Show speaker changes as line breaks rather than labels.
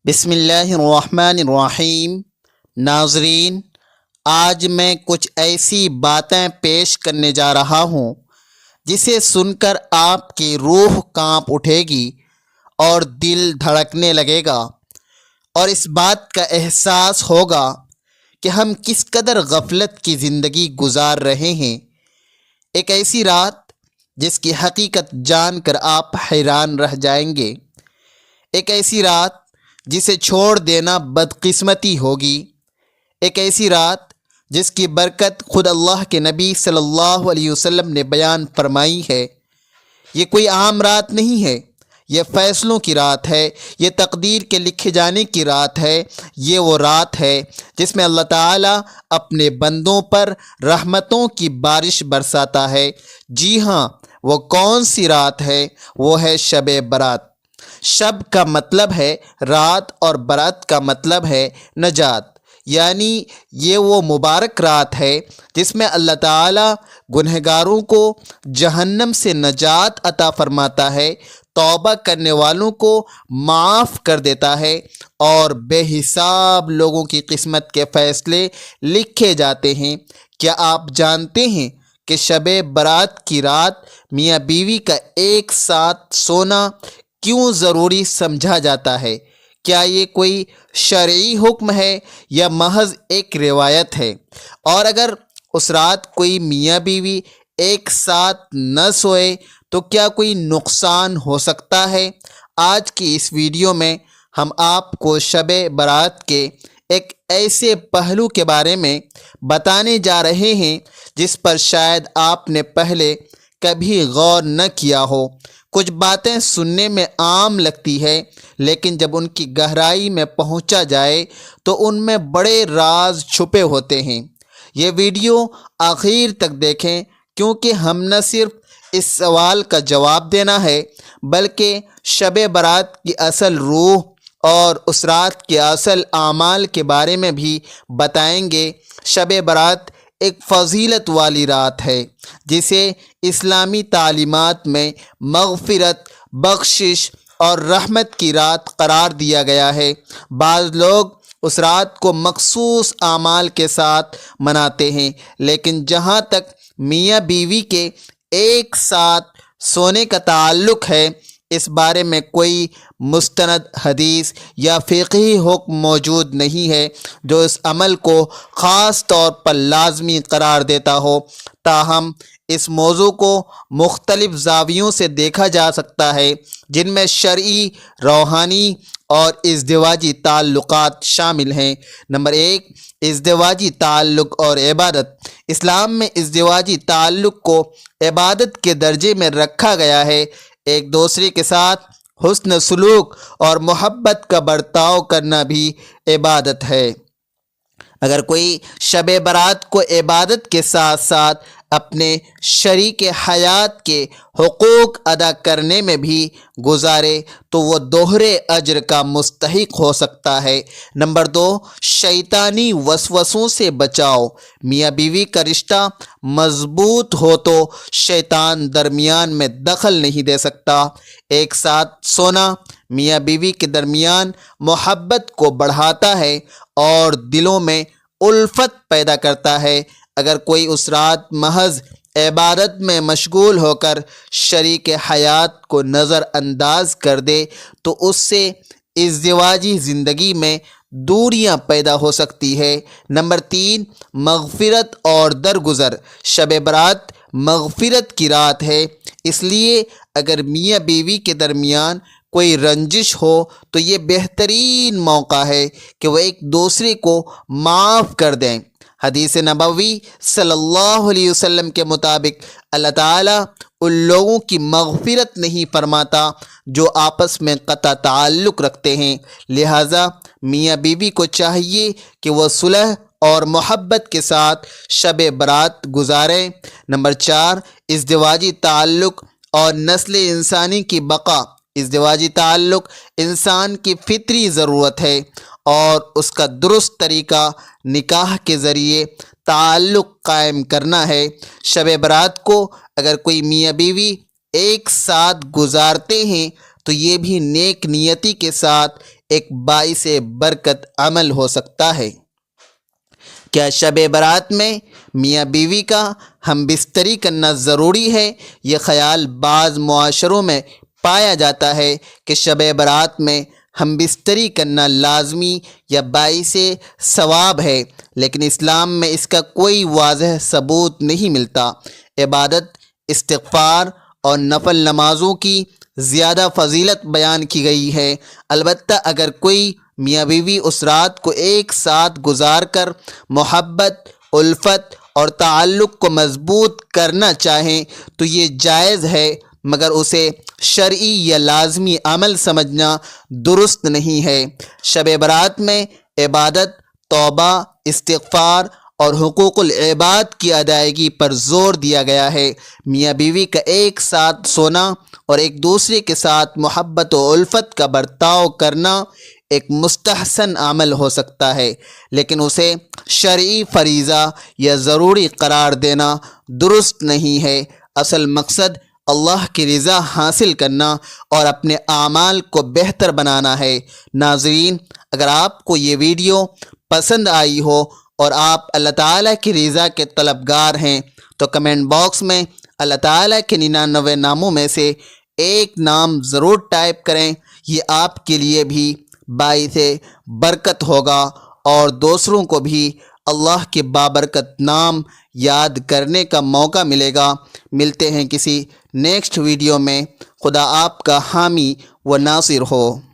بسم اللہ الرحمن الرحیم۔ ناظرین، آج میں کچھ ایسی باتیں پیش کرنے جا رہا ہوں جسے سن کر آپ کی روح کانپ اٹھے گی اور دل دھڑکنے لگے گا، اور اس بات کا احساس ہوگا کہ ہم کس قدر غفلت کی زندگی گزار رہے ہیں۔ ایک ایسی رات جس کی حقیقت جان کر آپ حیران رہ جائیں گے، ایک ایسی رات جسے چھوڑ دینا بدقسمتی ہوگی، ایک ایسی رات جس کی برکت خود اللہ کے نبی صلی اللہ علیہ وسلم نے بیان فرمائی ہے۔ یہ کوئی عام رات نہیں ہے، یہ فیصلوں کی رات ہے، یہ تقدیر کے لکھے جانے کی رات ہے۔ یہ وہ رات ہے جس میں اللہ تعالیٰ اپنے بندوں پر رحمتوں کی بارش برساتا ہے۔ جی ہاں، وہ کون سی رات ہے؟ وہ ہے شب برات۔ شب کا مطلب ہے رات اور برات کا مطلب ہے نجات، یعنی یہ وہ مبارک رات ہے جس میں اللہ تعالیٰ گنہگاروں کو جہنم سے نجات عطا فرماتا ہے، توبہ کرنے والوں کو معاف کر دیتا ہے، اور بے حساب لوگوں کی قسمت کے فیصلے لکھے جاتے ہیں۔ کیا آپ جانتے ہیں کہ شب برات کی رات میاں بیوی کا ایک ساتھ سونا کیوں ضروری سمجھا جاتا ہے؟ کیا یہ کوئی شرعی حکم ہے یا محض ایک روایت ہے؟ اور اگر اس رات کوئی میاں بیوی ایک ساتھ نہ سوئے تو کیا کوئی نقصان ہو سکتا ہے؟ آج کی اس ویڈیو میں ہم آپ کو شب برات کے ایک ایسے پہلو کے بارے میں بتانے جا رہے ہیں جس پر شاید آپ نے پہلے کبھی غور نہ کیا ہو۔ کچھ باتیں سننے میں عام لگتی ہے، لیکن جب ان کی گہرائی میں پہنچا جائے تو ان میں بڑے راز چھپے ہوتے ہیں۔ یہ ویڈیو آخر تک دیکھیں، کیونکہ ہم نہ صرف اس سوال کا جواب دینا ہے بلکہ شب برات کی اصل روح اور اس رات کے اصل اعمال کے بارے میں بھی بتائیں گے۔ شب برات ایک فضیلت والی رات ہے جسے اسلامی تعلیمات میں مغفرت، بخشش اور رحمت کی رات قرار دیا گیا ہے۔ بعض لوگ اس رات کو مخصوص اعمال کے ساتھ مناتے ہیں، لیکن جہاں تک میاں بیوی کے ایک ساتھ سونے کا تعلق ہے، اس بارے میں کوئی مستند حدیث یا فقہی حکم موجود نہیں ہے جو اس عمل کو خاص طور پر لازمی قرار دیتا ہو۔ تاہم اس موضوع کو مختلف زاویوں سے دیکھا جا سکتا ہے، جن میں شرعی، روحانی اور ازدواجی تعلقات شامل ہیں۔ نمبر 1، ازدواجی تعلق اور عبادت۔ اسلام میں ازدواجی تعلق کو عبادت کے درجے میں رکھا گیا ہے۔ ایک دوسرے کے ساتھ حسن سلوک اور محبت کا برتاؤ کرنا بھی عبادت ہے۔ اگر کوئی شب برات کو عبادت کے ساتھ ساتھ اپنے شریک حیات کے حقوق ادا کرنے میں بھی گزارے تو وہ دوہرے اجر کا مستحق ہو سکتا ہے۔ نمبر 2، شیطانی وسوسوں سے بچاؤ۔ میاں بیوی کا رشتہ مضبوط ہو تو شیطان درمیان میں دخل نہیں دے سکتا۔ ایک ساتھ سونا میاں بیوی کے درمیان محبت کو بڑھاتا ہے اور دلوں میں الفت پیدا کرتا ہے۔ اگر کوئی اس رات محض عبادت میں مشغول ہو کر شریک حیات کو نظر انداز کر دے تو اس سے ازدواجی زندگی میں دوریاں پیدا ہو سکتی ہے۔ نمبر 3، مغفرت اور درگزر۔ شب برات مغفرت کی رات ہے، اس لیے اگر میاں بیوی کے درمیان کوئی رنجش ہو تو یہ بہترین موقع ہے کہ وہ ایک دوسرے کو معاف کر دیں۔ حدیث نبوی صلی اللہ علیہ وسلم کے مطابق اللہ تعالیٰ ان لوگوں کی مغفرت نہیں فرماتا جو آپس میں قطع تعلق رکھتے ہیں، لہٰذا میاں بیوی کو چاہیے کہ وہ صلح اور محبت کے ساتھ شب برات گزاریں۔ نمبر 4، ازدواجی تعلق اور نسل انسانی کی بقا۔ ازدواجی تعلق انسان کی فطری ضرورت ہے اور اس کا درست طریقہ نکاح کے ذریعے تعلق قائم کرنا ہے۔ شب برات کو اگر کوئی میاں بیوی ایک ساتھ گزارتے ہیں تو یہ بھی نیک نیتی کے ساتھ ایک باعث برکت عمل ہو سکتا ہے۔ کیا شب برات میں میاں بیوی کا ہم بستری کرنا ضروری ہے؟ یہ خیال بعض معاشروں میں پایا جاتا ہے کہ شب برات میں ہم بستری کرنا لازمی یا باعث ثواب ہے، لیکن اسلام میں اس کا کوئی واضح ثبوت نہیں ملتا۔ عبادت، استغفار اور نفل نمازوں کی زیادہ فضیلت بیان کی گئی ہے۔ البتہ اگر کوئی میاں بیوی اس رات کو ایک ساتھ گزار کر محبت، الفت اور تعلق کو مضبوط کرنا چاہیں تو یہ جائز ہے، مگر اسے شرعی یا لازمی عمل سمجھنا درست نہیں ہے۔ شب برات میں عبادت، توبہ، استغفار اور حقوق العباد کی ادائیگی پر زور دیا گیا ہے۔ میاں بیوی کا ایک ساتھ سونا اور ایک دوسرے کے ساتھ محبت و الفت کا برتاؤ کرنا ایک مستحسن عمل ہو سکتا ہے، لیکن اسے شرعی فریضہ یا ضروری قرار دینا درست نہیں ہے۔ اصل مقصد اللہ کی رضا حاصل کرنا اور اپنے اعمال کو بہتر بنانا ہے۔ ناظرین، اگر آپ کو یہ ویڈیو پسند آئی ہو اور آپ اللہ تعالیٰ کی رضا کے طلبگار ہیں تو کمنٹ باکس میں اللہ تعالیٰ کے 99 ناموں میں سے ایک نام ضرور ٹائپ کریں۔ یہ آپ کے لیے بھی باعث برکت ہوگا اور دوسروں کو بھی اللہ کے بابرکت نام یاد کرنے کا موقع ملے گا۔ ملتے ہیں کسی نیکسٹ ویڈیو میں۔ خدا آپ کا حامی و ناصر ہو۔